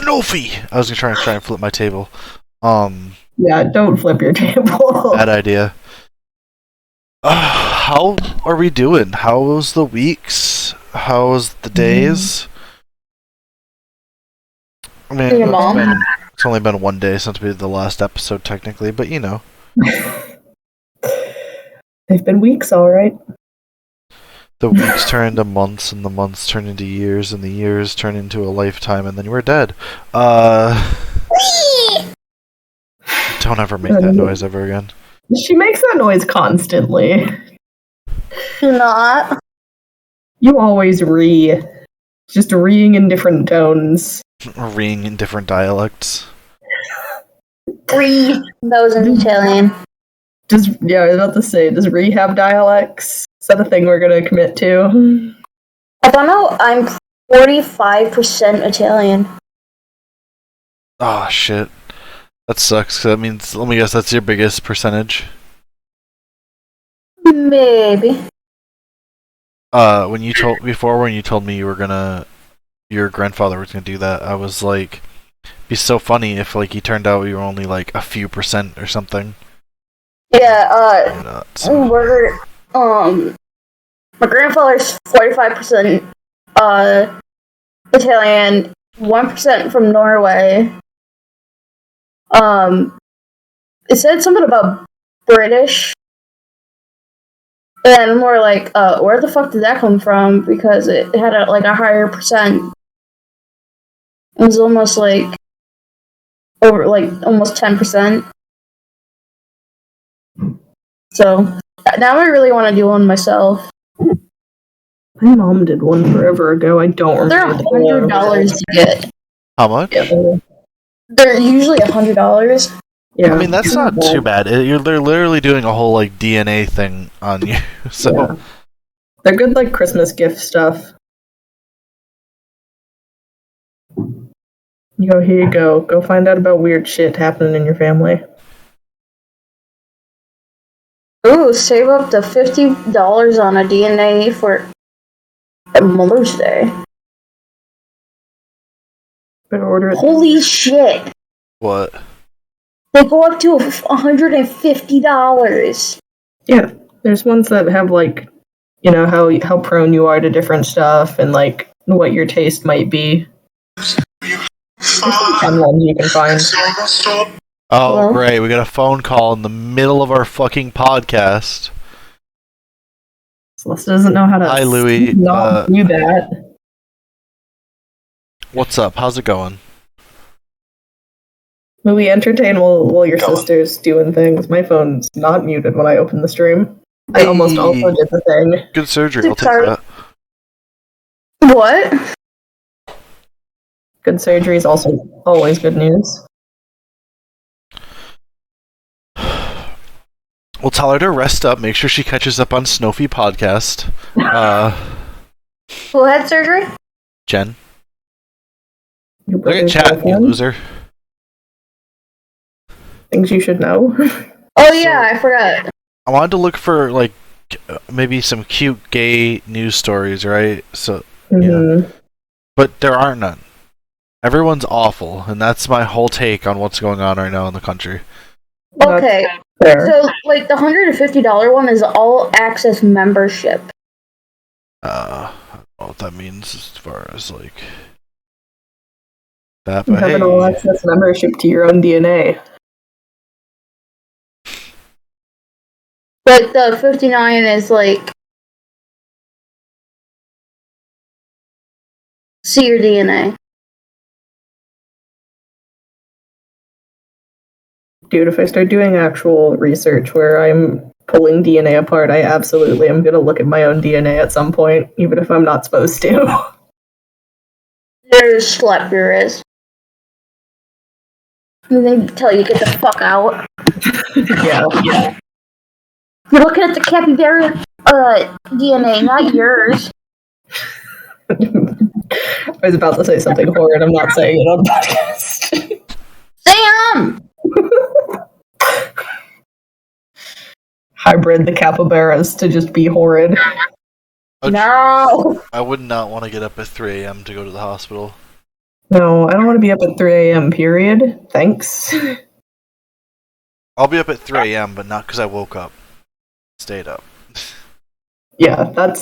SNOFHY! I was gonna try and flip my table. Yeah, don't flip your table. Bad idea. How are we doing? How was the weeks? How was the days? I mean, Your mom? it's only been 1 day since we did the last episode, technically, but you know. They've been weeks, alright. The weeks turn into months, and the months turn into years, and the years turn into a lifetime, and then we're dead. Don't ever make that noise ever again. She makes that noise constantly. Do not. You always just reeing in different tones. Reeing in different dialects. That was in Italian. I was about to say, does Ree have dialects? Is that a thing we're gonna commit to? I don't know, I'm 45% Italian. Oh, shit. That sucks, 'cause that means, let me guess, that's your biggest percentage? Maybe. When you told me your grandfather was gonna do that, I was like, it'd be so funny if, like, he turned out you were only, like, a few percent or something. Yeah, my grandfather's 45% Italian, 1% from Norway. It said something about British. And more like, where the fuck did that come from? Because it had a higher percent. It was almost like over almost 10%. So now I really want to do one myself. My mom did one forever ago. I don't remember. They're $100 to get. How much? Yeah. They're usually $100. Yeah. I mean, that's not too bad. They're literally doing a whole, like, DNA thing on you, so... Yeah. They're good, like, Christmas gift stuff. Here you go. Go find out about weird shit happening in your family. Ooh, save up to $50 on a DNA for Mother's Day. Better order it. Holy shit! What? They go up to $150. Yeah, there's ones that have, like, you know, how prone you are to different stuff and, like, what your taste might be. There's some fun ones you can find. Oh, Hello? great. We got a phone call in the middle of our fucking podcast. Celeste doesn't know how to Hi, Louie. not do that. What's up? How's it going? Louie, entertain while your sister's doing things. My phone's not muted when I open the stream. I almost also did the thing. Good surgery. I'll take that. What? Good surgery is also always good news. We'll tell her to rest up. Make sure she catches up on SNOFHY podcast. Who had surgery? Jen. Your Look at brother's chat, you girlfriend? loser. Things you should know. Oh yeah, I forgot. I wanted to look for, like, maybe some cute gay news stories, right? So, yeah. But there aren't none. Everyone's awful, and that's my whole take on what's going on right now in the country. Okay, Fair. so like the $150 one is all access membership. I don't know what that means as far as, like, that, You but have hey. an all-access membership to your own DNA. But the 59 is like see your DNA. Dude, if I start doing actual research where I'm pulling DNA apart, I absolutely am going to look at my own DNA at some point, even if I'm not supposed to. There's slap your wrist. And they tell you get the fuck out. Yeah. You're looking at the capybara DNA, not yours. I was about to say something horrid. I'm not saying it on the podcast. Sam! Hybrid the capybaras to just be horrid. No! I would not want to get up at 3 a.m. to go to the hospital. No, I don't want to be up at 3 a.m. Period. Thanks. I'll be up at 3 a.m., but not because I woke up. Stayed up. Yeah, that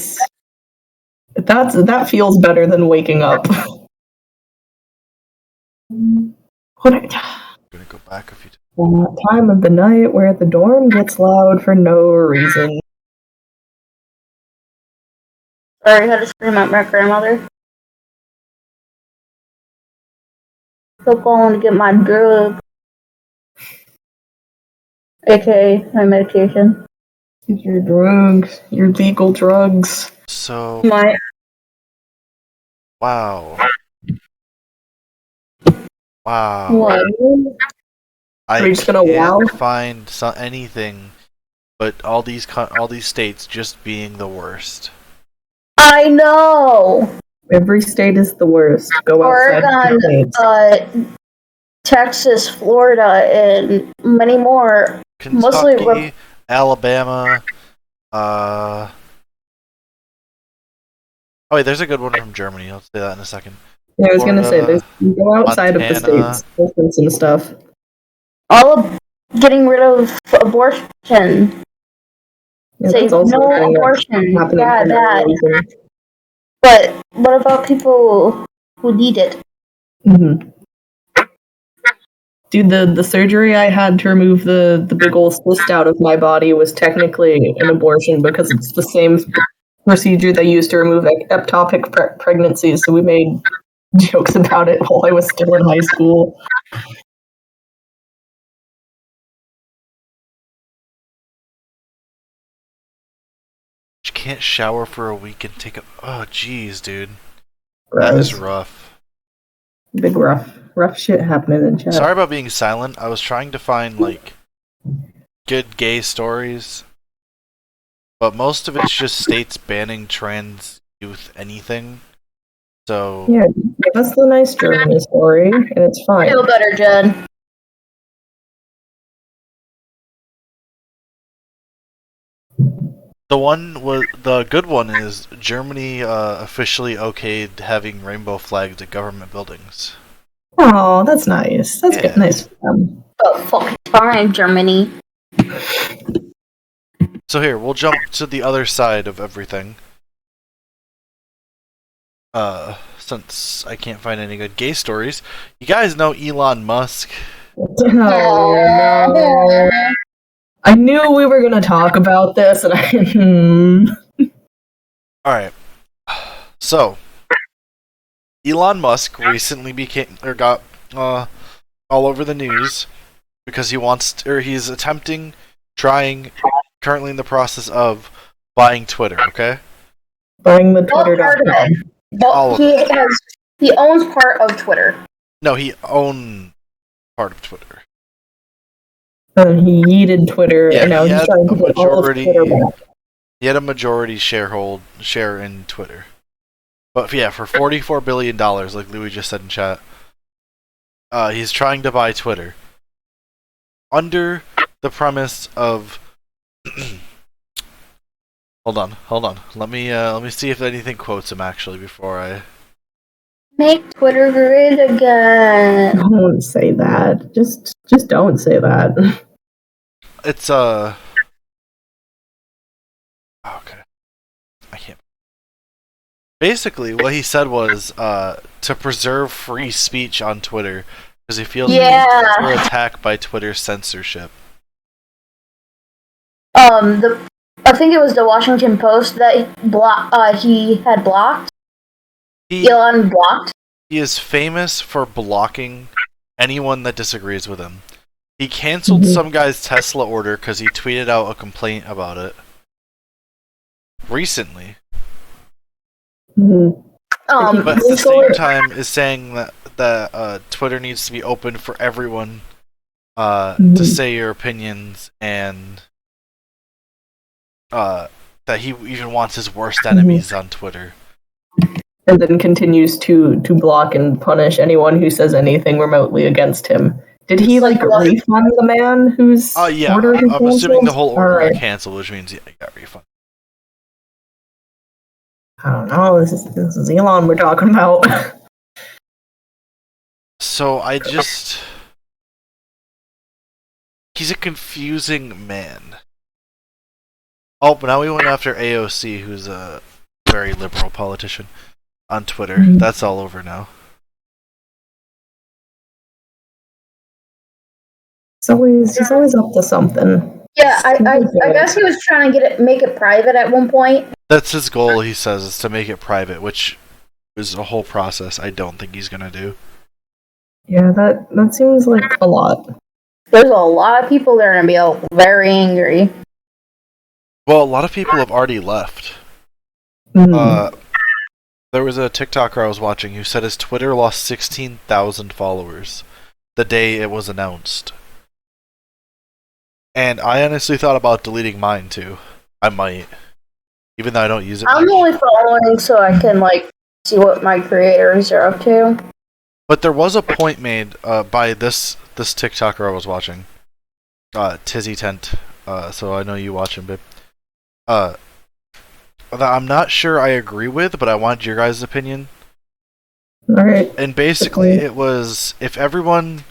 feels better than waking up. What? I'm gonna go back a few times. That time of the night where the dorm gets loud for no reason. Sorry, I had to scream at my grandmother. Still going to get my drug. AKA my medication. Your drugs, your legal drugs. So, My wow. what? I Are you just gonna wow? can't find anything but all these states just being the worst. I know. Every state is the worst. Go outside the Oregon, Texas, Florida, and many more. Kentucky, Mostly Alabama. Oh wait, there's a good one from Germany. I'll say that in a second. Yeah, I was gonna say, you go outside Montana, of the states, distance and stuff. all of getting rid of abortion. Yeah, Say that's also no a thing abortion. that's happening Yeah, for no that. reason. But what about people who need it? Mm-hmm. Dude, the surgery I had to remove the big old cyst out of my body was technically an abortion because it's the same procedure they used to remove ectopic pregnancies, so we made jokes about it while I was still in high school. you can't shower for a week and take a. Oh, jeez, dude. Gross. That is rough. Big rough shit happening in chat. Sorry about being silent. I was trying to find like good gay stories, but most of it's just states banning trans youth anything. So yeah, give us the nice Germany story, and it's fine. Feel better, Jen. the good one is Germany officially okayed having rainbow flags at government buildings. Oh, that's nice. That's good. Nice for them. About fucking time, Germany. So here, we'll jump to the other side of everything. Since I can't find any good gay stories, you guys know Elon Musk. Oh, no. I knew we were gonna talk about this, and Alright. So, Elon Musk recently got all over the news because he's currently in the process of buying Twitter, okay? buying the Twitter.com. He owns part of Twitter. No, he owned part of Twitter. He yeeted Twitter, and now he's trying to get all of Twitter back. He had a majority share in Twitter. But yeah, for $44 billion, like Louis just said in chat, he's trying to buy Twitter. Under the premise of... Hold on. Let me see if anything quotes him actually before I... Make Twitter great again. Don't say that. Just don't say that. It's okay. I can't. Basically, what he said was to preserve free speech on Twitter because he feels he's under attack by Twitter's censorship. I think it was the Washington Post that he had blocked. Elon blocked. He is famous for blocking anyone that disagrees with him. He canceled some guy's Tesla order because he tweeted out a complaint about it recently. Mm-hmm. But at the same time is saying that Twitter needs to be open for everyone to say your opinions, and that he even wants his worst enemies on Twitter. And then continues to block and punish anyone who says anything remotely against him. Did he refund the man whose order he canceled? I'm assuming the whole order got canceled, which means he got refunded. I don't know. This is Elon we're talking about. So he's a confusing man. Oh, but now we went after AOC, who's a very liberal politician on Twitter. That's all over now. He's always up to something. Yeah, I guess he was trying to make it private at one point. That's his goal, he says, is to make it private, which is a whole process I don't think he's gonna do. Yeah, that seems like a lot. There's a lot of people that are gonna be very angry. Well, a lot of people have already left. There was a TikToker I was watching who said his Twitter lost 16,000 followers the day it was announced. And I honestly thought about deleting mine too. I might. Even though I don't use it I'm much. only following so I can, see what my creators are up to. But there was a point made by this TikToker I was watching. Tizzy Tent. So I know you watch him, babe. That I'm not sure I agree with, but I want your guys' opinion. Alright. And basically it was, if everyone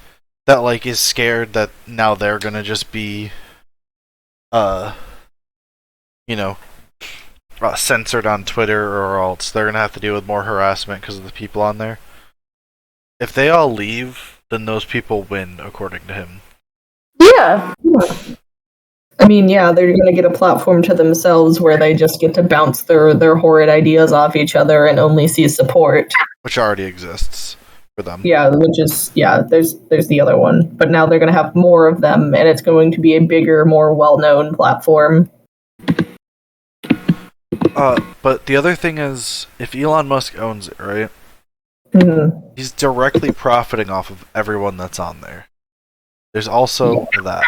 that is scared that now they're gonna just be censored on Twitter, or else they're gonna have to deal with more harassment because of the people on there. If they all leave, then those people win, according to him. Yeah. I mean, yeah, they're gonna get a platform to themselves where they just get to bounce their horrid ideas off each other and only see support. Which already exists for them. Yeah, there's the other one. But now they're gonna have more of them, and it's going to be a bigger, more well-known platform. But the other thing is, if Elon Musk owns it, right? He's directly profiting off of everyone that's on there. There's also that.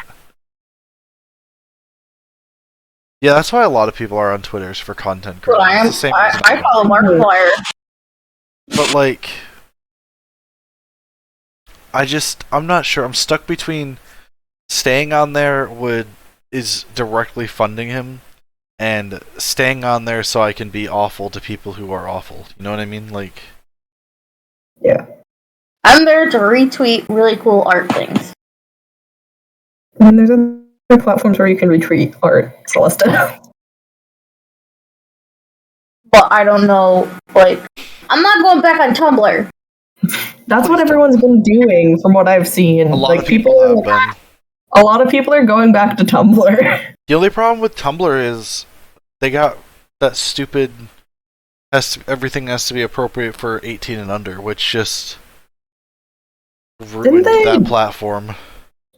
Yeah, that's why a lot of people are on Twitter, is for content creators. Well, I follow Markiplier. But I'm not sure. I'm stuck between staying on there is directly funding him, and staying on there so I can be awful to people who are awful. You know what I mean? Yeah. I'm there to retweet really cool art things. And there's other platforms where you can retweet art, Celesta. But I don't know, I'm not going back on Tumblr. That's what everyone's been doing, from what I've seen. A lot of people have been. A lot of people are going back to Tumblr. The only problem with Tumblr is they got that stupid everything has to be appropriate for 18 and under, which just ruined that platform.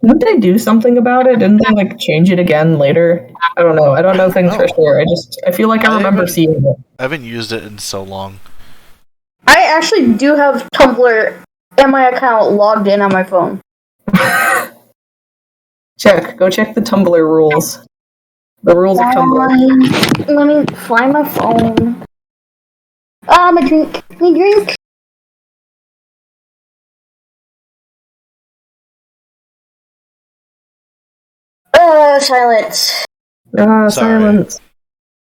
Didn't they do something about it? Didn't they change it again later? I don't know. I don't know things for sure. I feel like I remember seeing it. I haven't used it in so long. I actually do have Tumblr and my account logged in on my phone. Go check the Tumblr rules. The rules of Tumblr. Let me find my phone. My drink. Silence. Silence.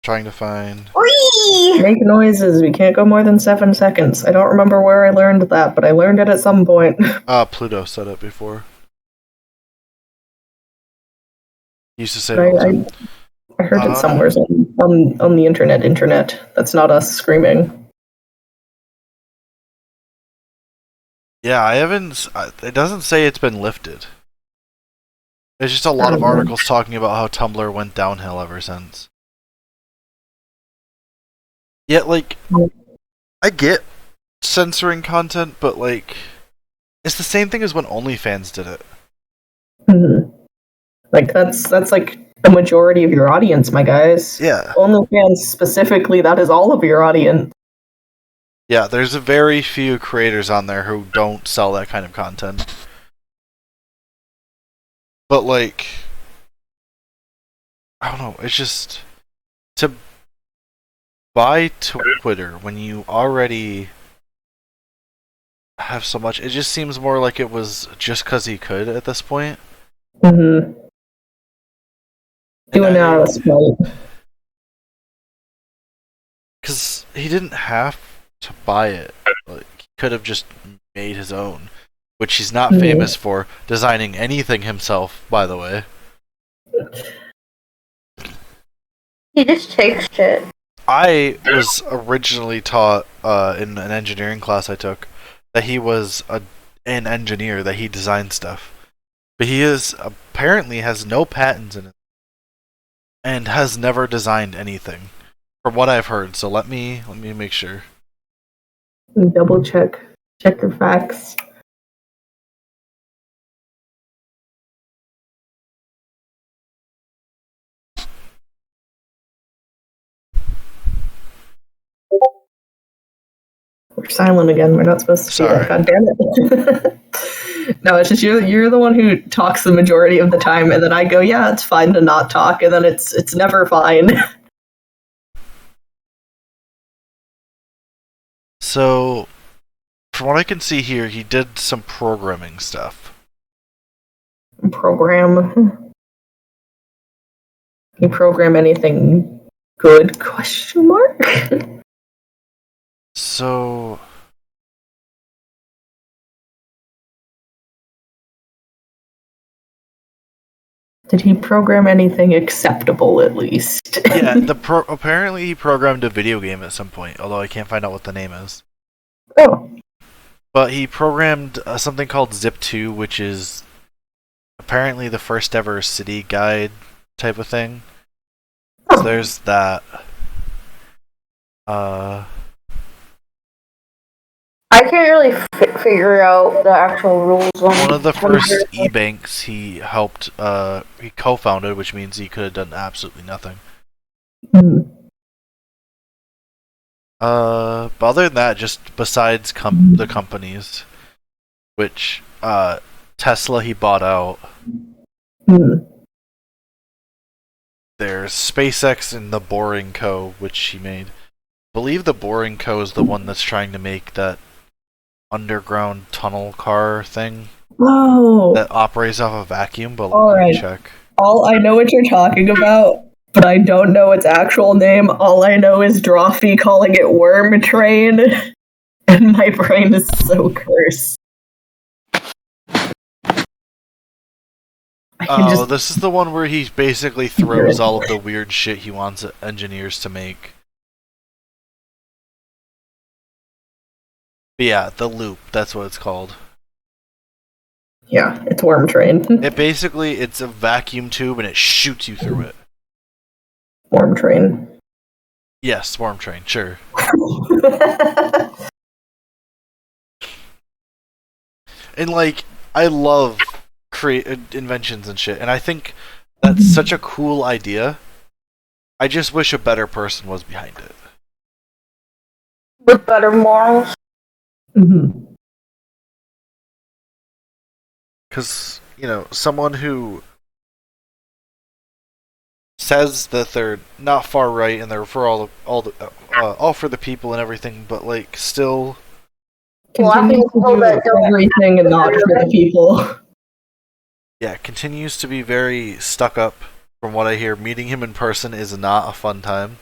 Trying to find. Whee! Make noises. We can't go more than 7 seconds. I don't remember where I learned that, but I learned it at some point. Pluto said it before. He used to say it. I heard it somewhere on the internet. That's not us screaming. Yeah, I haven't. It doesn't say it's been lifted. There's just a lot of articles talking about how Tumblr went downhill ever since. Yet, I get censoring content, but it's the same thing as when OnlyFans did it. Mm-hmm. That's the majority of your audience, my guys. Yeah. OnlyFans specifically, that is all of your audience. Yeah, there's a very few creators on there who don't sell that kind of content. But I don't know, it's just to buy Twitter when you already have so much, it just seems more like it was just because he could at this point. Mm-hmm. Doing it out of spite. Because he didn't have to buy it. He could have just made his own. which he's not famous for designing anything himself, by the way. He just takes shit. I was originally taught in an engineering class I took that he was an engineer, that he designed stuff. But he apparently has no patents in it and has never designed anything, from what I've heard. So let me make sure. Double check your facts. We're silent again. We're not supposed to be that. God damn it. No, it's just you're the one who talks the majority of the time, and then I go, yeah, it's fine to not talk, and then it's never fine. So, from what I can see here, he did some programming stuff. Program? Can you program anything good? Question mark? So, did he program anything acceptable, at least? yeah, apparently he programmed a video game at some point, although I can't find out what the name is. Oh. But he programmed something called Zip2, which is apparently the first ever city guide type of thing. So there's that. I can't really figure out the actual rules on one of the first e-banks he helped, he co-founded, which means he could have done absolutely nothing. But other than that, just besides the companies, which, Tesla he bought out. There's SpaceX and the Boring Co., which he made. I believe the Boring Co. is the one that's trying to make that underground tunnel car thing. Whoa. That operates off a vacuum, but let me check. I know what you're talking about, but I don't know its actual name. All I know is Drawfee calling it Worm Train, and my brain is so cursed. This is the one where he basically throws all of the weird shit he wants engineers to make. But yeah, the loop, that's what it's called. Yeah, it's Worm Train. It's a vacuum tube and it shoots you through it. Worm Train. Yes, Worm Train, sure. And I love inventions and shit, and I think that's such a cool idea. I just wish a better person was behind it. With better morals. Because, someone who says that they're not far right and they're for all for the people and everything, but still continues to do everything and not for the people. Yeah, continues to be very stuck up. From what I hear, meeting him in person is not a fun time.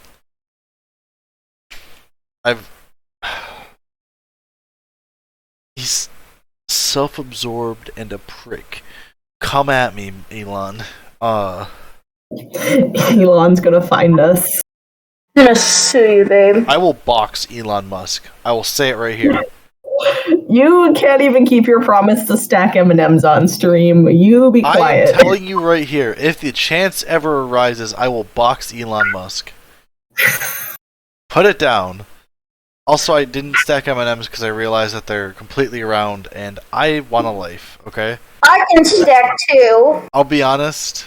He's self-absorbed and a prick. Come at me, Elon. Elon's gonna find us. I'm gonna sue you, babe. I will box Elon Musk. I will say it right here. You can't even keep your promise to stack M&Ms on stream. You be quiet. I am telling you right here, if the chance ever arises, I will box Elon Musk. Put it down. Also, I didn't stack M&Ms because I realized that they're completely round, and I want a life, okay? I can stack too. I'll be honest,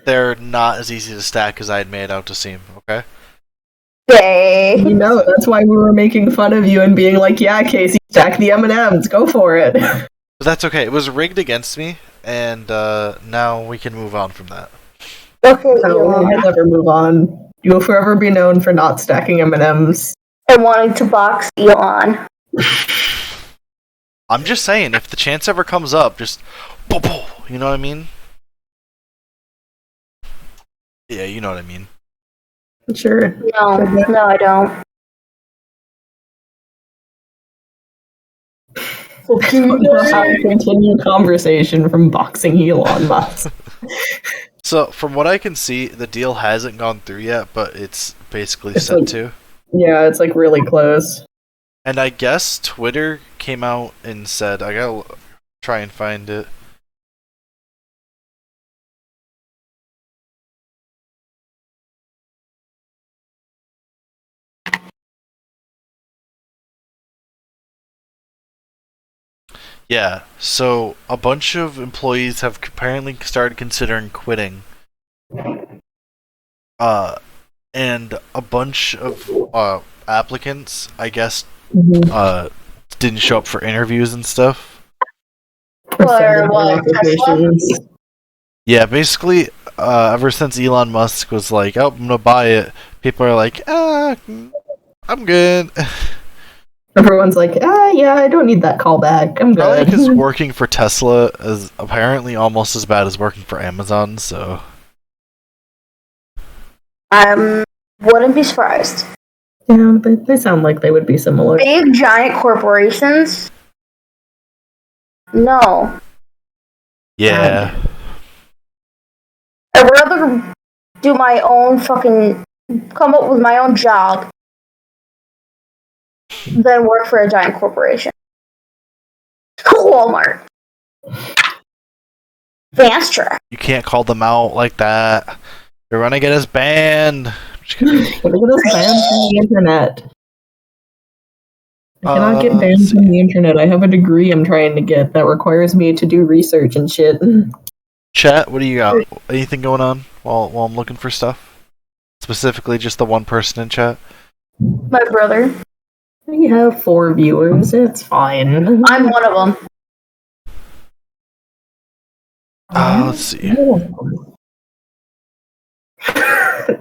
they're not as easy to stack as I had made out to seem, okay? That's why we were making fun of you and being like, yeah, Casey, stack the M&Ms, go for it. But that's okay, it was rigged against me, and now we can move on from that. Okay, we'll never move on. You will forever be known for not stacking M&Ms. And wanting to box Elon. I'm just saying, if the chance ever comes up, just you know what I mean? Yeah, you know what I mean. Sure. No, I don't. We'll have a continued conversation from boxing Elon Musk. So, from what I can see, the deal hasn't gone through yet, but it's basically It's set like- to. Yeah, it's like really close. And I guess Twitter came out and said, I gotta try and find it. Yeah, so a bunch of employees have apparently started considering quitting. And a bunch of applicants, I guess, didn't show up for interviews and stuff. For what? Applications. Yeah, basically, ever since Elon Musk was like, "Oh, I'm gonna buy it," people are like, I'm good." Everyone's like, yeah, I don't need that callback. I'm Probably good. because working for Tesla is apparently almost as bad as working for Amazon, so. Wouldn't be surprised. Yeah, they sound like they would be similar. Big giant corporations? No. Yeah. I'd rather do my own fucking come up with my own job than work for a giant corporation. Walmart. Vanstra. You can't call them out like that. You're gonna get us banned. Just kidding. Look at us banned from the internet. I cannot get let's banned see. from the internet. I have a degree I'm trying to get that requires me to do research and shit. Chat, what do you got? Anything going on while I'm looking for stuff? Specifically, just the one person in chat. My brother. We have 4 viewers. It's fine. I'm one of them. Let's see.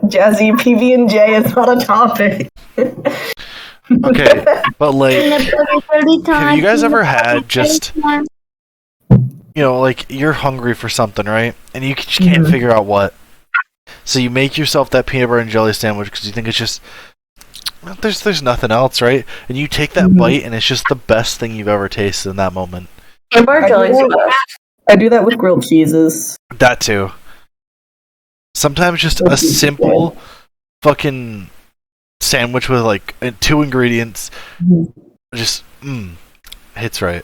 Jazzy, PB&J is not a topic. Okay, but like, have you guys ever had just, like you're hungry for something, right? And you just can't figure out what. So you make yourself that peanut butter and jelly sandwich because you think it's just, there's nothing else, right? And you take that bite and it's just the best thing you've ever tasted in that moment. Peanut butter jelly is the best. I do that with grilled cheeses. That too. Sometimes just a simple fucking sandwich with like 2 ingredients just hits right.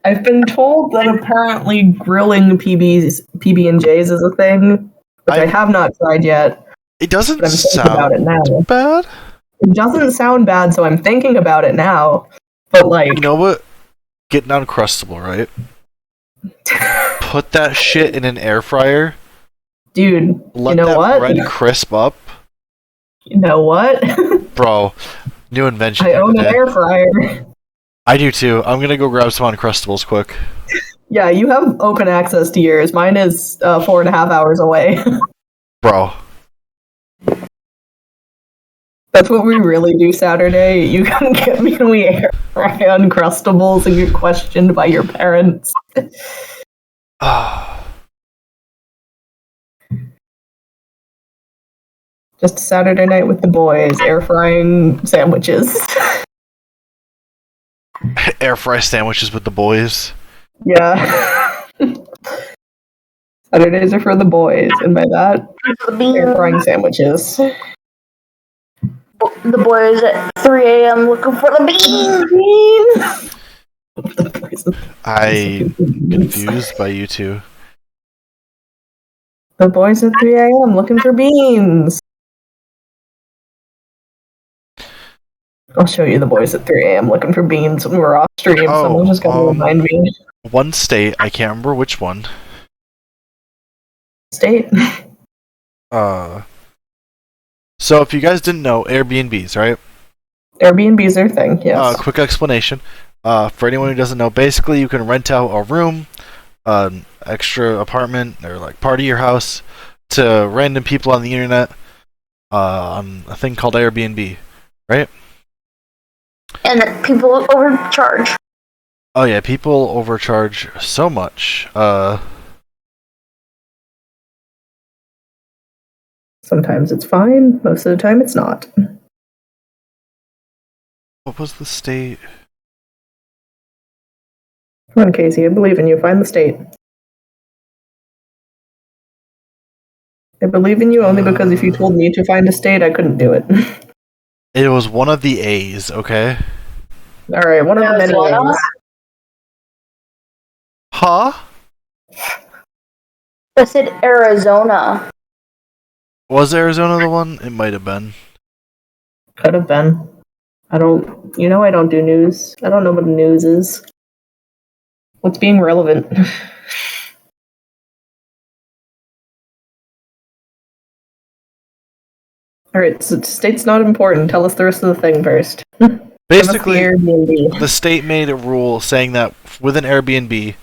I've been told that apparently grilling PB&Js is a thing, which I have not tried yet. It doesn't But I'm thinking about it now. sound bad. It doesn't sound bad, so I'm thinking about it now. But like, You know what? Getting Uncrustable, right? Put that shit in an air fryer. dude, Let you know that what? bread crisp up. You know what? Bro, new invention. I for own an today. air fryer. I do too. I'm gonna go grab some Uncrustables quick. Yeah, you have open access to yours. Mine is 4.5 hours away. Bro. That's what we really do Saturday. You come get me and we air fry Uncrustables and get questioned by your parents. Just a Saturday night with the boys, air frying sandwiches. Air fry sandwiches with the boys. Yeah. Saturdays are for the boys, and by that, air frying sandwiches. The boys at 3 a.m. looking for the beans. I'm confused by you two. The boys at 3 a.m. looking for beans. I'll show you the boys at 3 a.m. looking for beans when we're off stream. Someone just got to remind me. One state, I can't remember which one. State. So if you guys didn't know, Airbnbs, right? Airbnbs are a thing, yes. Quick explanation. For anyone who doesn't know, basically you can rent out a room, an extra apartment, or like part of your house to random people on the internet on a thing called Airbnb, right? And people overcharge. Oh yeah, people overcharge so much. Sometimes it's fine, most of the time it's not. What was the state? Come on, Casey, I believe in you. Find the state. I believe in you only because if you told me to find a state, I couldn't do it. It was one of the A's, okay? Alright, one of the many Arizona? A's. Huh? I said Arizona. Was Arizona the one? It might have been. Could have been. I don't do news. I don't know what the news is. What's being relevant? Alright, so state's not important. Tell us the rest of the thing first. Basically, Airbnb. the state made a rule saying that with an Airbnb...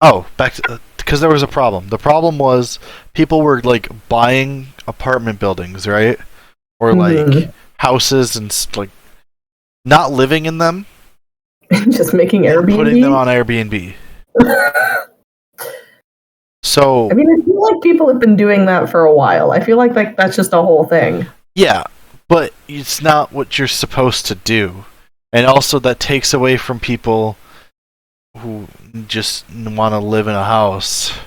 Oh, back to... Because there was a problem. The problem was people were, like, buying apartment buildings, right? Or, like, houses and, like, not living in them. Just making Airbnb? Putting them on Airbnb. So... I mean, I feel like people have been doing that for a while. I feel like that's just a whole thing. Yeah, but it's not what you're supposed to do. And also that takes away from people who just want to live in a house.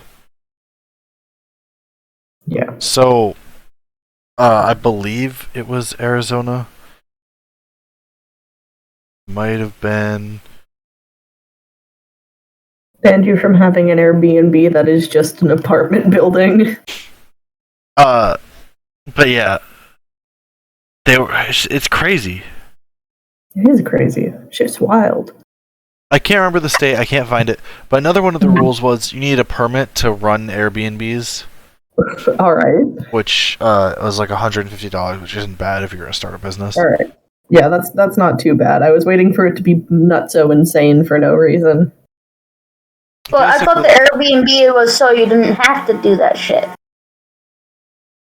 Yeah. So, I believe it was Arizona. Might have been... Banned you from having an Airbnb that is just an apartment building. But yeah. It's crazy. It is crazy. Shit's wild. I can't remember the state, I can't find it. But another one of the rules was you need a permit to run Airbnbs. Alright. Which was like $150, which isn't bad if you're going to start a business. Alright. Yeah, that's not too bad. I was waiting for it to be nutso insane for no reason. But I thought the Airbnb was so you didn't have to do that shit.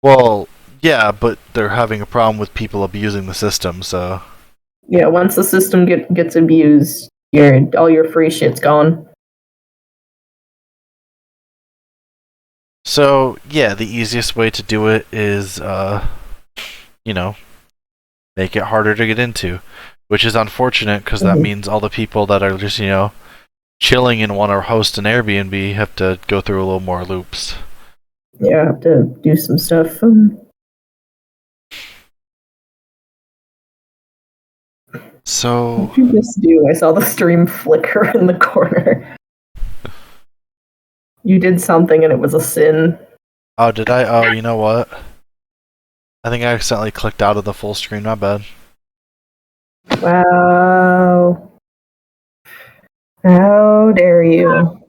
Well, yeah, but they're having a problem with people abusing the system, so... Yeah, once the system gets abused, all your free shit's gone. So, yeah, the easiest way to do it is, make it harder to get into. Which is unfortunate, because that means all the people that are just, chilling and want to host an Airbnb have to go through a little more loops. Yeah, I have to do some stuff. So... What did you just do? I saw the stream flicker in the corner. You did something and it was a sin. Oh, did I? Oh, you know what? I think I accidentally clicked out of the full screen, my bad. Wow. How dare you?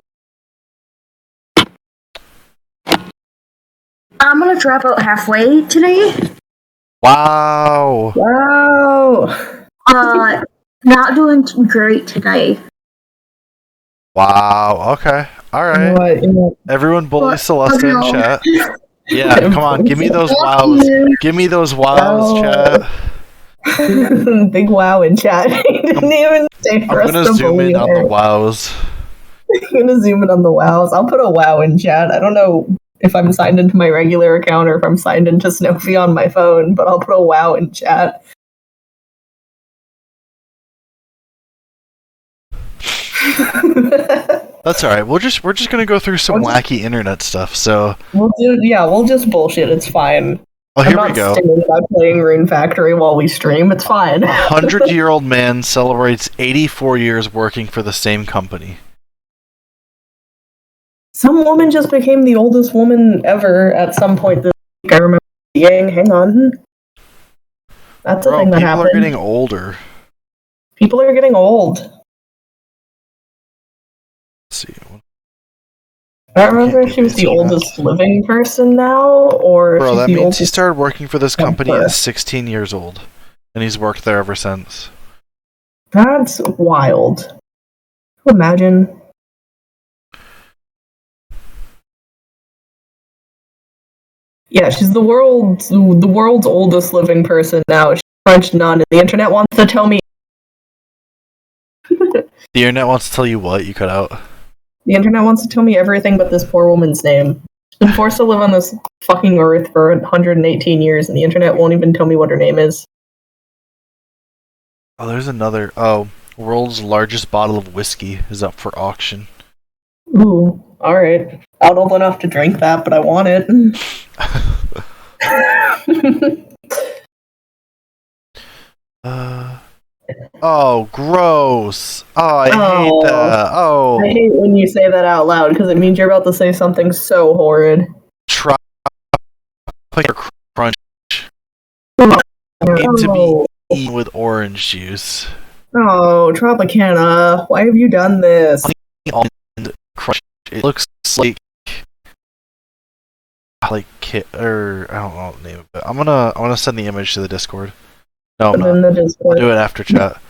I'm gonna drop out halfway today. Wow! Wow! Not doing great today. Wow, okay. Alright. You know Everyone bully What? Celeste in Oh, no. chat. Yeah, come on, give me those wows. Give me those wows, chat. Big wow in chat. He didn't even say for I'm us gonna to zoom in bully on the her. wows. I'm gonna zoom in on the wows. I'll put a wow in chat. I don't know if I'm signed into my regular account or if I'm signed into SNOFHY on my phone, but I'll put a wow in chat. That's alright. We're just gonna go through some wacky internet stuff, so... We'll just bullshit. It's fine. Oh, here I'm we not go. staying by playing Rune Factory while we stream. It's fine. 100-year-old man celebrates 84 years working for the same company. Some woman just became the oldest woman ever at some point this week. I remember seeing. Hang on. That's a thing that happened. People are getting older. People are getting old. Let's see. I don't remember if she was the oldest living person now, or Bro, if she's that the means oldest. he started working for this company birth. at 16 years old. And he's worked there ever since. That's wild. Can you imagine? Yeah, she's the world's oldest living person now. She's French nun, and the internet wants to tell me. The internet wants to tell you what? You cut out. The internet wants to tell me everything but this poor woman's name. She's been forced to live on this fucking earth for 118 years, and the internet won't even tell me what her name is. Oh, there's another... Oh, World's largest bottle of whiskey is up for auction. Ooh, alright. Not old enough to drink that, but I want it. Oh, gross. Oh, I hate that. Oh. I hate when you say that out loud, because it means you're about to say something so horrid. Try crunch. Need to be eaten with orange juice. Oh, Tropicana, why have you done this? Crunch. It looks like or I don't know what the name of it. I'm gonna send the image to the Discord. No, I'm not. I'll do it after chat.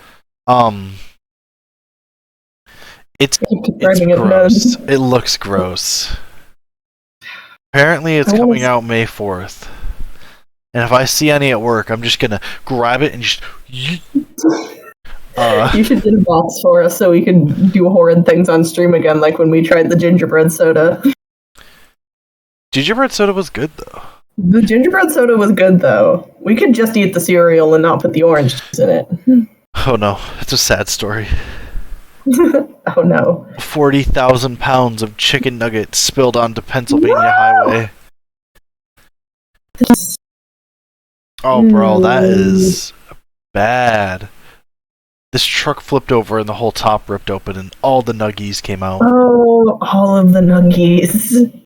It's gross. It looks gross. Apparently, it's coming out May 4th. And if I see any at work, I'm just gonna grab it and just. You should get a box for us so we can do horrid things on stream again, like when we tried the gingerbread soda. Gingerbread soda was good, though. The gingerbread soda was good, though. We could just eat the cereal and not put the orange juice in it. Oh no, it's a sad story. Oh no. 40,000 pounds of chicken nuggets spilled onto Pennsylvania highway. Oh, bro, that is bad. This truck flipped over and the whole top ripped open and all the nuggies came out. Oh, all of the nuggies.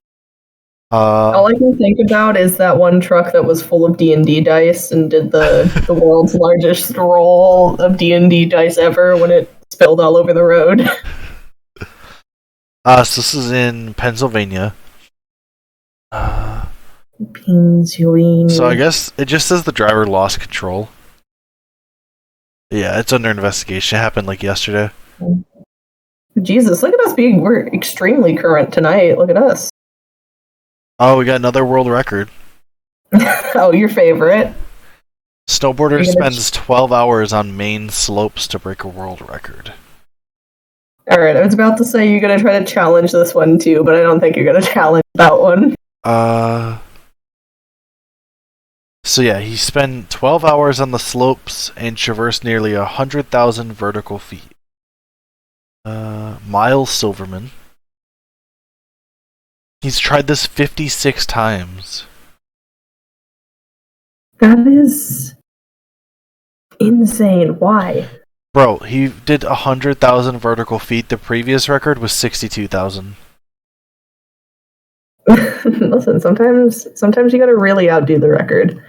All I can think about is that one truck that was full of D&D dice and did the world's largest roll of D&D dice ever when it spilled all over the road. So this is in Pennsylvania. Pennsylvania. So I guess it just says the driver lost control. Yeah, it's under investigation. It happened like yesterday. Jesus, look at us we're extremely current tonight. Look at us. Oh, we got another world record. Oh, your favorite. Snowboarder spends 12 hours on main slopes to break a world record. Alright, I was about to say you're gonna try to challenge this one too, but I don't think you're gonna challenge that one. So yeah, he spent 12 hours on the slopes and traversed nearly 100,000 vertical feet. Miles Silverman. He's tried this 56 times. That is insane. Why? Bro, he did 100,000 vertical feet. The previous record was 62,000. Listen, sometimes you gotta really outdo the record.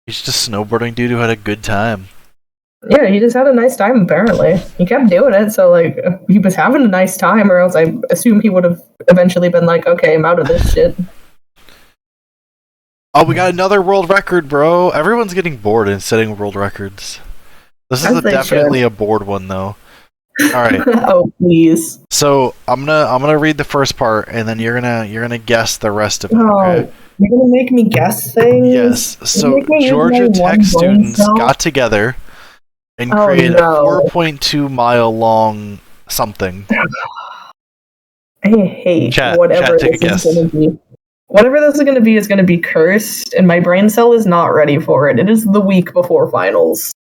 He's just a snowboarding dude who had a good time. Yeah, he just had a nice time, apparently. He kept doing it, so, like, he was having a nice time, or else I assume he would have eventually been like, okay, I'm out of this shit. Oh, we got another world record, bro! Everyone's getting bored and setting world records. This is definitely a bored one, though. Alright. Oh, please. So, I'm gonna read the first part, and then you're gonna guess the rest of it, okay? You're gonna make me guess things? Yes. So, Georgia Tech students got together and created a 4.2 mile long something. I hate whatever this is going to be. Whatever this is going to be cursed, and my brain cell is not ready for it. It is the week before finals.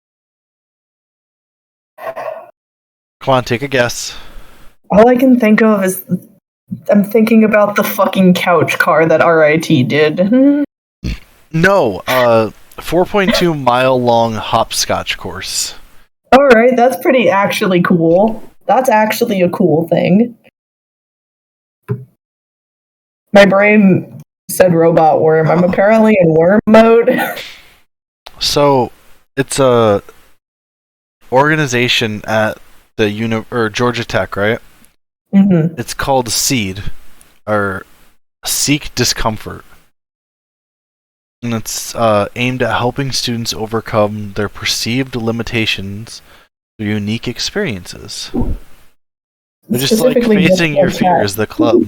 Come on, take a guess. All I can think of is I'm thinking about the fucking couch car that RIT did. No, 4.2 mile long hopscotch course. Alright, that's pretty actually cool. That's actually a cool thing. My brain said robot worm. I'm apparently in worm mode. So, it's a organization at the Georgia Tech, right? Mm-hmm. It's called SEED, or Seek Discomfort. And it's aimed at helping students overcome their perceived limitations through unique experiences. They're just like facing your fears, the club.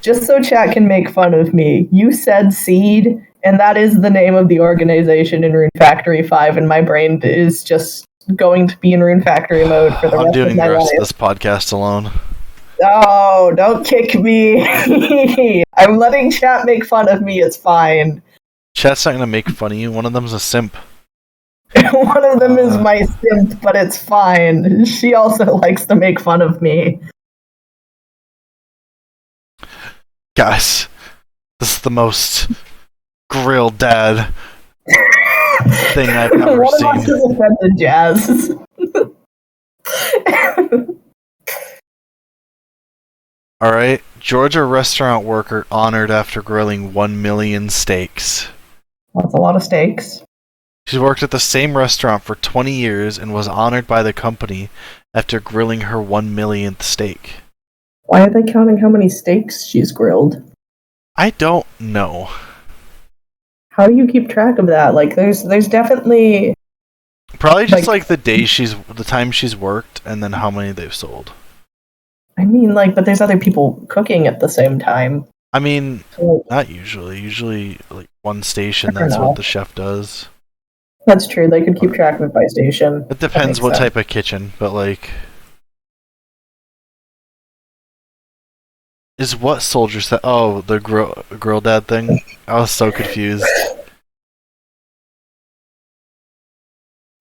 Just so chat can make fun of me, you said SEED, and that is the name of the organization in Rune Factory 5, and my brain is just going to be in Rune Factory mode for the rest of my life. I'm doing the rest of this podcast alone. Oh, don't kick me. I'm letting chat make fun of me, it's fine. Chat's not gonna make fun of you. One of them's a simp. One of them is my simp, but it's fine. She also likes to make fun of me. Guys, this is the most grilled dad thing I've ever One seen. of us is offended, Jazz. Alright, Georgia restaurant worker honored after grilling 1 million steaks. That's a lot of steaks. She worked at the same restaurant for 20 years and was honored by the company after grilling her 1 millionth steak. Why are they counting how many steaks she's grilled? I don't know. How do you keep track of that? Like, there's definitely Probably just like the time she's worked and then how many they've sold. I mean, like, but there's other people cooking at the same time. I mean, So, not usually. Usually, like, one station, I don't that's know. what the chef does. that's true. They could keep track of it by station. It depends what type of kitchen, but, like... Is what soldier set? Oh, the grill dad thing? I was so confused.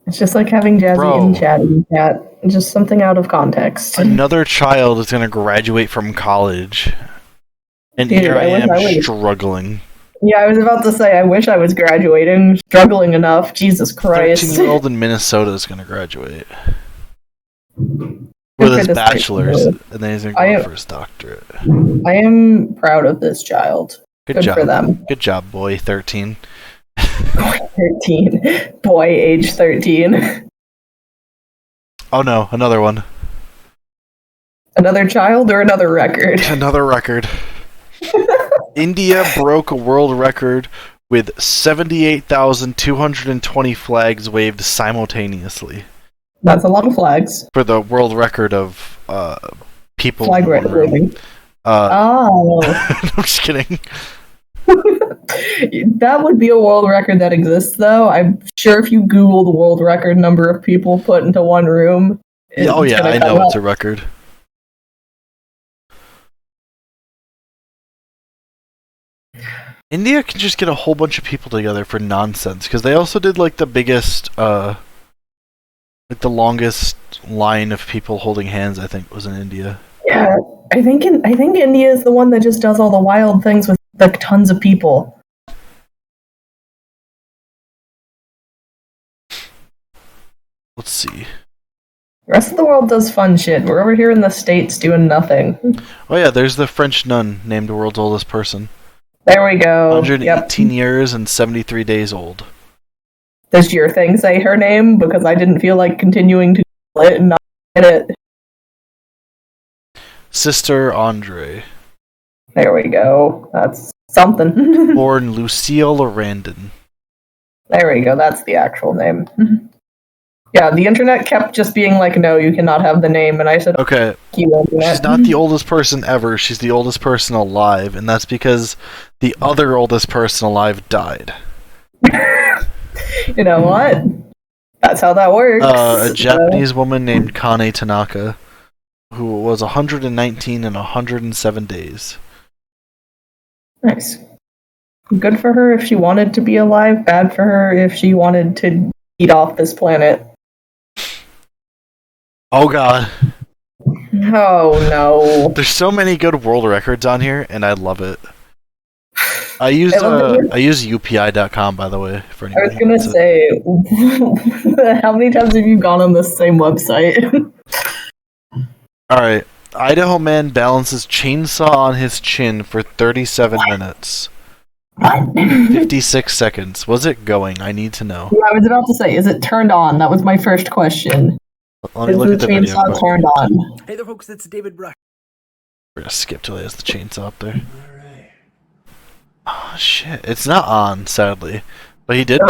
It's just like having Jazzy Bro. in chat. Just something out of context. Another child is going to graduate from college. And Dude, here I I wish am I was. struggling. Yeah, I was about to say, I wish I was graduating. Struggling enough. Jesus Christ. 13-year-old in Minnesota is going to graduate. Good With for his this bachelor's, person. and then he's going to go for his doctorate. I am proud of this child. Good job. for them. Good job, boy, 13. 13. Boy, age 13. Oh no, another one. Another child or another record? Another record. India broke a world record with 78,220 flags waved simultaneously. That's a lot of flags. For the world record of people Flag in one room. waving. I'm just kidding. That would be a world record that exists, though. I'm sure if you Google the world record number of people put into one room. Oh yeah, I know it's a record. India can just get a whole bunch of people together for nonsense, because they also did like the biggest, like the longest line of people holding hands. I think was in India. Yeah, I think India is the one that just does all the wild things with like tons of people. Let's see. The rest of the world does fun shit. We're over here in the States doing nothing. Oh yeah, there's the French nun named world's oldest person. There we go. 118 years and 73 days old. Does your thing say her name? Because I didn't feel like continuing to Google it and not get it. Sister Andre. There we go. That's something. Born Lucille Randon. There we go. That's the actual name. Yeah, the internet kept just being like, no, you cannot have the name. And I said, Okay, you internet. she's not the oldest person ever, she's the oldest person alive, and that's because the other oldest person alive died. You know what? That's how that works. A Japanese woman named Kane Tanaka, who was 119 and 107 days. Nice. Good for her if she wanted to be alive, bad for her if she wanted to eat off this planet. Oh god. Oh no. There's so many good world records on here, and I love it. I used UPI.com, by the way. For I was gonna say, how many times have you gone on this same website? Alright. Idaho man balances chainsaw on his chin for 37 minutes. 56 seconds. Was it going? I need to know. Yeah, I was about to say, is it turned on? That was my first question. Let me Is look the at the video. chainsaw turned on? Hey there, folks, it's David Bruck. We're gonna skip till he has the chainsaw up there. Alright. Oh shit. It's not on, sadly. But he did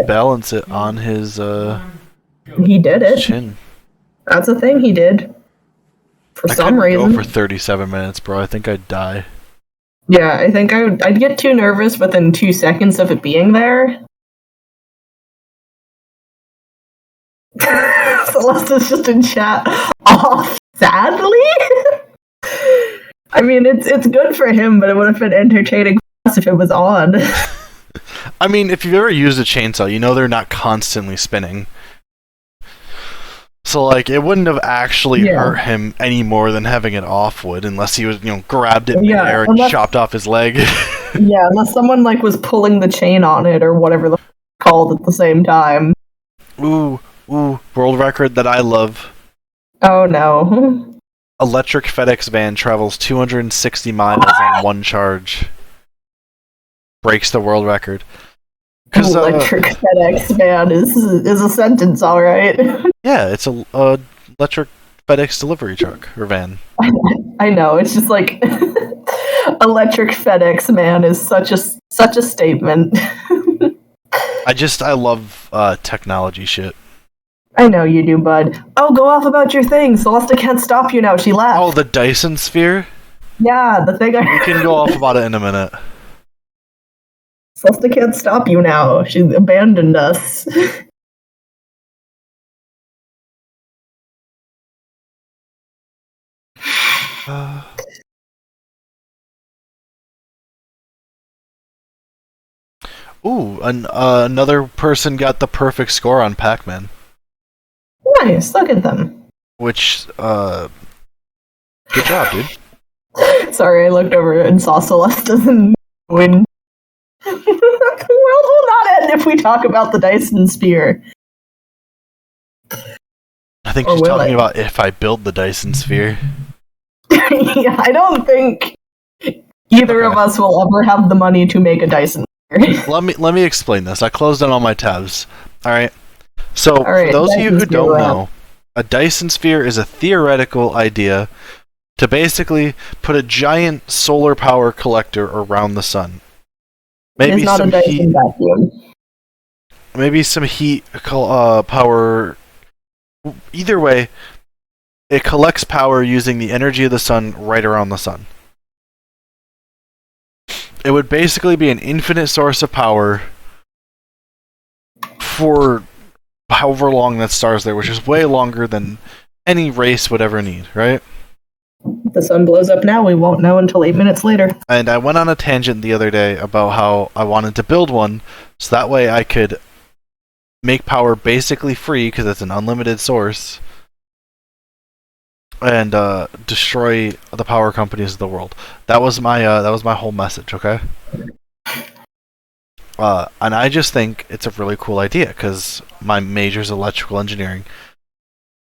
balance it on his He did it. chin. That's a thing he did. For I some couldn't reason. go for 37 minutes, bro. I think I'd die. Yeah, I think I'd get too nervous within 2 seconds of it being there. Celeste's just in chat. Oh, sadly? I mean, it's good for him, but it would have been entertaining for us if it was on. I mean, if you've ever used a chainsaw, you know they're not constantly spinning. So, like, it wouldn't have actually hurt him any more than having it off would, unless he was, grabbed it in the air and chopped off his leg. Yeah, unless someone, like, was pulling the chain on it or whatever the called at the same time. Ooh, world record that I love. Oh, no. Electric FedEx van travels 260 miles on one charge. Breaks the world record. Electric FedEx van is a sentence, all right. Yeah, it's a electric FedEx delivery truck or van. I know. It's just like electric FedEx man is such a statement. I love technology shit. I know you do, bud. Oh, go off about your thing. Celesta can't stop you now. She left. Oh, the Dyson sphere? Yeah, the thing. We can go off about it in a minute. Celesta can't stop you now. She abandoned us. Ooh, another person got the perfect score on Pac-Man. Nice, look at them. Which, good job, dude. Sorry, I looked over and saw Celesta win. The world will not end if we talk about the Dyson sphere. I think she's talking about if I build the Dyson sphere. Yeah, I don't think either of us will ever have the money to make a Dyson sphere. Let me explain this. I closed down all my tabs. Alright. So, for those of you who don't know, a Dyson sphere is a theoretical idea to basically put a giant solar power collector around the sun. Maybe it's not some a Dyson heat. Vacuum. Maybe some heat power. Either way, it collects power using the energy of the sun right around the sun. It would basically be an infinite source of power for however long that star's there, which is way longer than any race would ever need, right? If the sun blows up now, we won't know until 8 minutes later. And I went on a tangent the other day about how I wanted to build one, so that way I could make power basically free, because it's an unlimited source, and destroy the power companies of the world. That was my whole message, okay? And I just think it's a really cool idea, because my major is electrical engineering,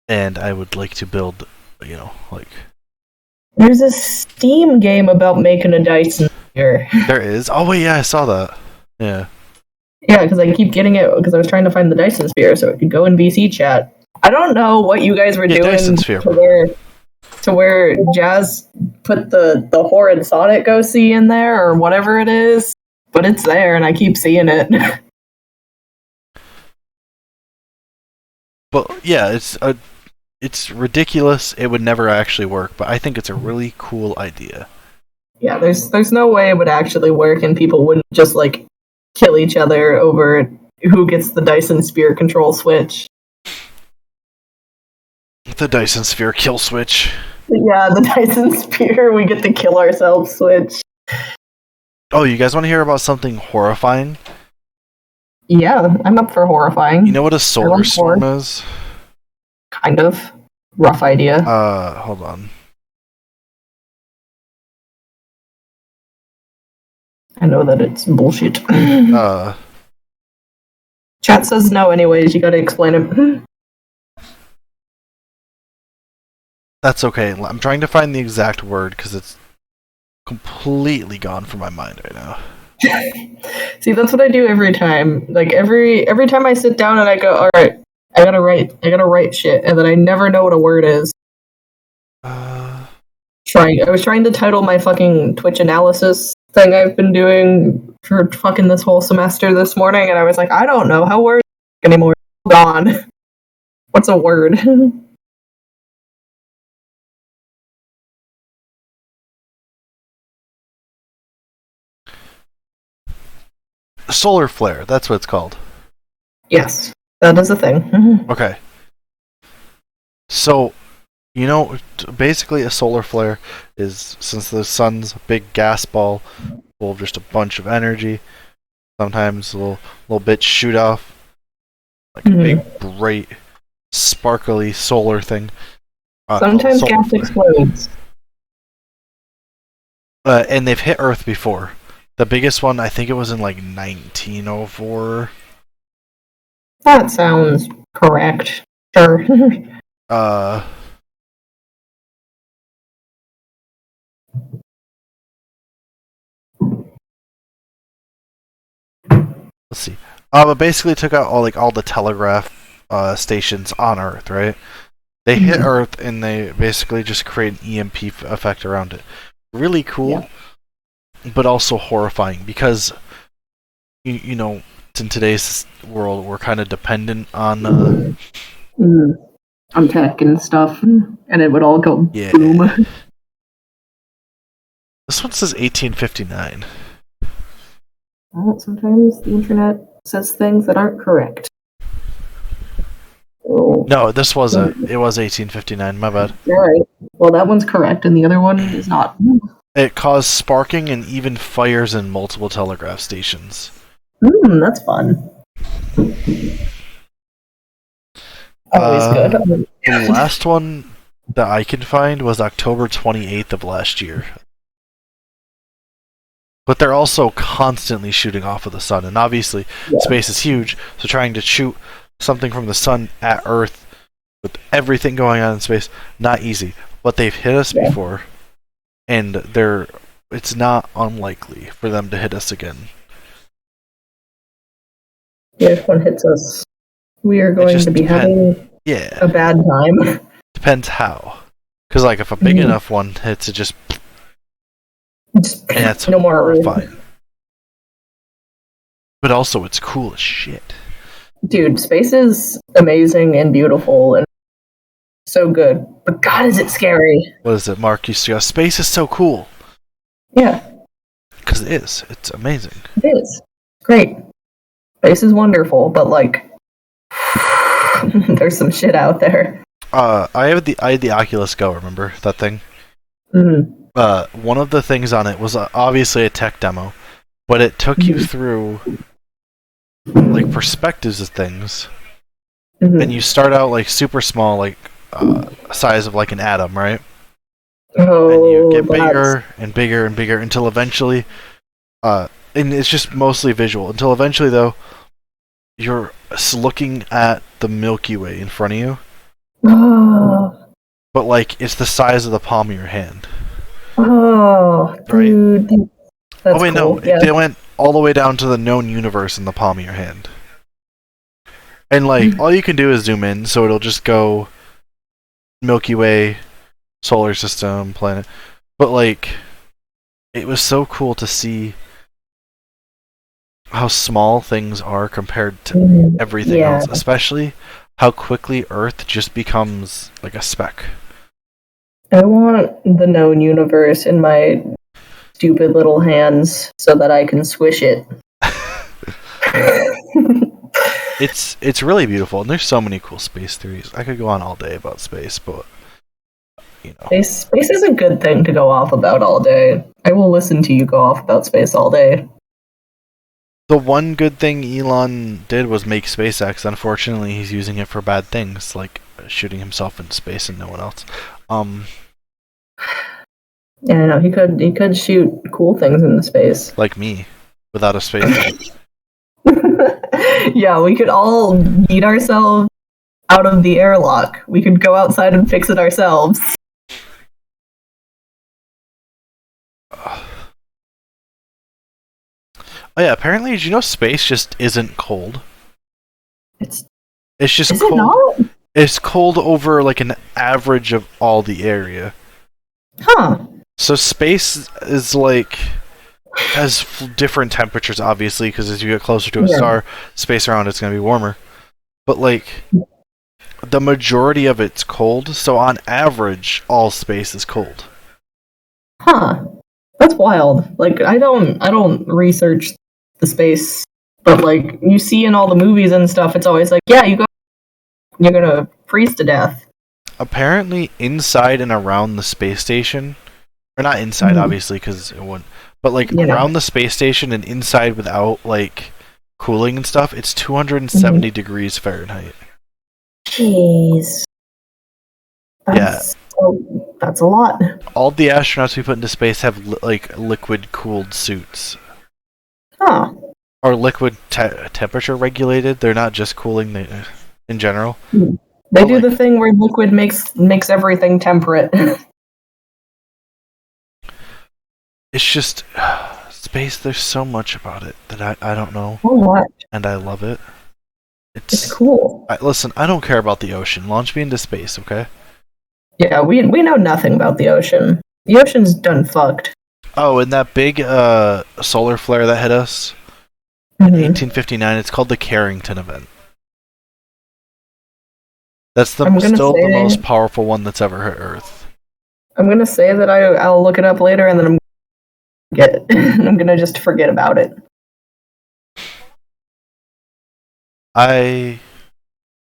and I would like to build, like... There's a Steam game about making a Dyson sphere. There is? Oh wait, yeah, I saw that. Yeah. Yeah, because I keep getting it, because I was trying to find the Dyson sphere so it could go in VC chat. I don't know what you guys were doing to where Jazz put the horrid Sonic OC in there, or whatever it is, but it's there, and I keep seeing it. But yeah, it's ridiculous. It would never actually work, but I think it's a really cool idea. Yeah, there's no way it would actually work, and people wouldn't just like kill each other over who gets the Dyson sphere control switch. The Dyson sphere kill switch. Yeah, the Dyson sphere, we get to kill ourselves switch. Oh, you guys want to hear about something horrifying? Yeah, I'm up for horrifying. You know what a solar storm is? Kind of. Rough idea. Hold on. I know that it's bullshit. Chat says no anyways, you gotta explain it. That's okay. I'm trying to find the exact word, because it's completely gone from my mind right now. See, that's what I do every time. Like, every time I sit down and I go, alright, I gotta write shit, and then I never know what a word is. I was trying to title my fucking Twitch analysis thing I've been doing for fucking this whole semester this morning, and I was like, I don't know how words anymore. Gone. What's a word? Solar flare, that's what it's called. Yes, that is a thing. Okay. So, basically a solar flare is, since the sun's a big gas ball full of just a bunch of energy, Sometimes little bits shoot off like a big, bright, sparkly solar thing. Sometimes solar gas flare. explodes. And they've hit Earth before. The biggest one, I think it was in like 1904. That sounds correct. Sure. Let's see. But basically took out all the telegraph stations on Earth, right? They hit Earth and they basically just create an EMP effect around it. Really cool, but also horrifying because you know, in today's world we're kind of dependent on on tech and stuff, and it would all go boom. This one says 1859. Well, sometimes the internet says things that aren't correct. So, No, this wasn't. It was 1859. My bad. Alright. Well, that one's correct, and the other one is not. It caused sparking and even fires in multiple telegraph stations. That's fun. Always good. The last one that I can find was October 28th of last year. But they're also constantly shooting off of the sun, and obviously space is huge, so trying to shoot something from the sun at Earth with everything going on in space, not easy. But they've hit us before, and it's not unlikely for them to hit us again. If one hits us, we are going to be having a bad time. Depends how. Because if a big enough one hits, it just and that's no more fine. But also, it's cool as shit. Dude, space is amazing and beautiful and so good. But God, is it scary? What is it, Mark? You see, space is so cool. Yeah. Because it is. It's amazing. It is. Great. Space is wonderful, but there's some shit out there. I had the Oculus Go, remember that thing? One of the things on it was obviously a tech demo, but it took you through perspectives of things. And you start out super small, size of an atom, right? Oh, and you get bigger and bigger and bigger until eventually, and it's just mostly visual. Until eventually, though, you're looking at the Milky Way in front of you. But it's the size of the palm of your hand. Oh, dude. Right? That's wait, cool. no. They went all the way down to the known universe in the palm of your hand. And all you can do is zoom in, so it'll just go Milky Way, solar system, planet. But it was so cool to see how small things are compared to everything else, especially how quickly Earth just becomes a speck. I want the known universe in my stupid little hands so that I can swish it. It's really beautiful, and there's so many cool space theories. I could go on all day about space, but Space is a good thing to go off about all day. I will listen to you go off about space all day. The one good thing Elon did was make SpaceX. Unfortunately, he's using it for bad things, like shooting himself into space and no one else. Yeah, no, he could shoot cool things into space. Like me, without a space. Yeah, we could all beat ourselves out of the airlock. We could go outside and fix it ourselves. Oh yeah, apparently, did you know space just isn't cold? It's just cold. It not? It's cold over an average of all the area. Huh. So space is has different temperatures, obviously, because as you get closer to a star, space around it's going to be warmer. But the majority of it's cold, so on average, all space is cold. Huh. That's wild. I don't research the space, but you see in all the movies and stuff, it's always you're gonna freeze to death. Apparently, inside and around the space station, or not inside, obviously, because it wouldn't. But like around the space station and inside without like cooling and stuff, it's 270 degrees Fahrenheit. Jeez. That's a lot. All the astronauts we put into space have like liquid cooled suits. Huh. Or liquid temperature regulated. They're not just cooling in general. They do the thing where liquid makes everything temperate. It's just space. There's so much about it that I don't know. So much. And I love it. It's cool. Listen, I don't care about the ocean. Launch me into space, okay? Yeah, we know nothing about the ocean. The ocean's done fucked. Oh, and that big solar flare that hit us in 1859, it's called the Carrington event. That's still the most powerful one that's ever hit Earth. I'm gonna say that I'll look it up later, and then I'm gonna just forget about it. I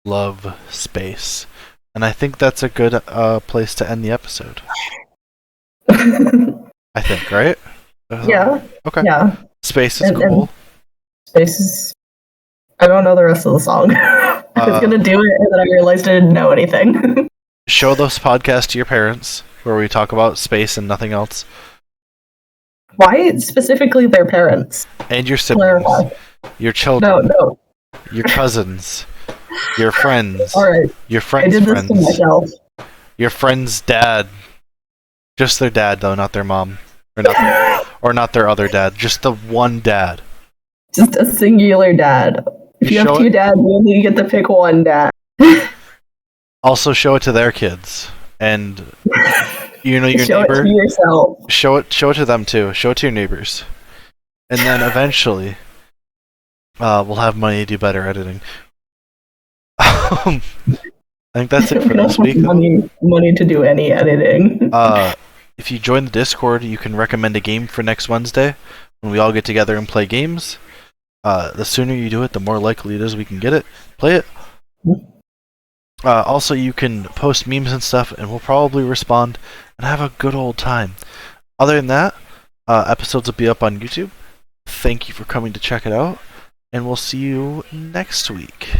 love space, and I think that's a good place to end the episode. I think, right? Yeah. Okay. Yeah. Space is cool. Space is... I don't know the rest of the song. I was gonna do it, and then I realized I didn't know anything. Show this podcast to your parents, where we talk about space and nothing else. Why specifically their parents? And your siblings. Clarify. Your children. No. Your cousins. Your friends. Alright. Your friends' I did friends. this to myself. Your friend's dad. Just their dad, though, not their mom. Or not their other dad. Just the one dad. Just a singular dad. If you have two dads, you only get to pick one dad. Also show it to their kids. And you know your show neighbor. Show it to yourself. Show it to them too. Show it to your neighbors. And then eventually we'll have money to do better editing. I think that's it for this week. Money to do any editing. If you join the Discord, you can recommend a game for next Wednesday when we all get together and play games. The sooner you do it, the more likely it is we can get it, play it. Also, you can post memes and stuff, and we'll probably respond and have a good old time. Other than that, episodes will be up on YouTube. Thank you for coming to check it out, and we'll see you next week.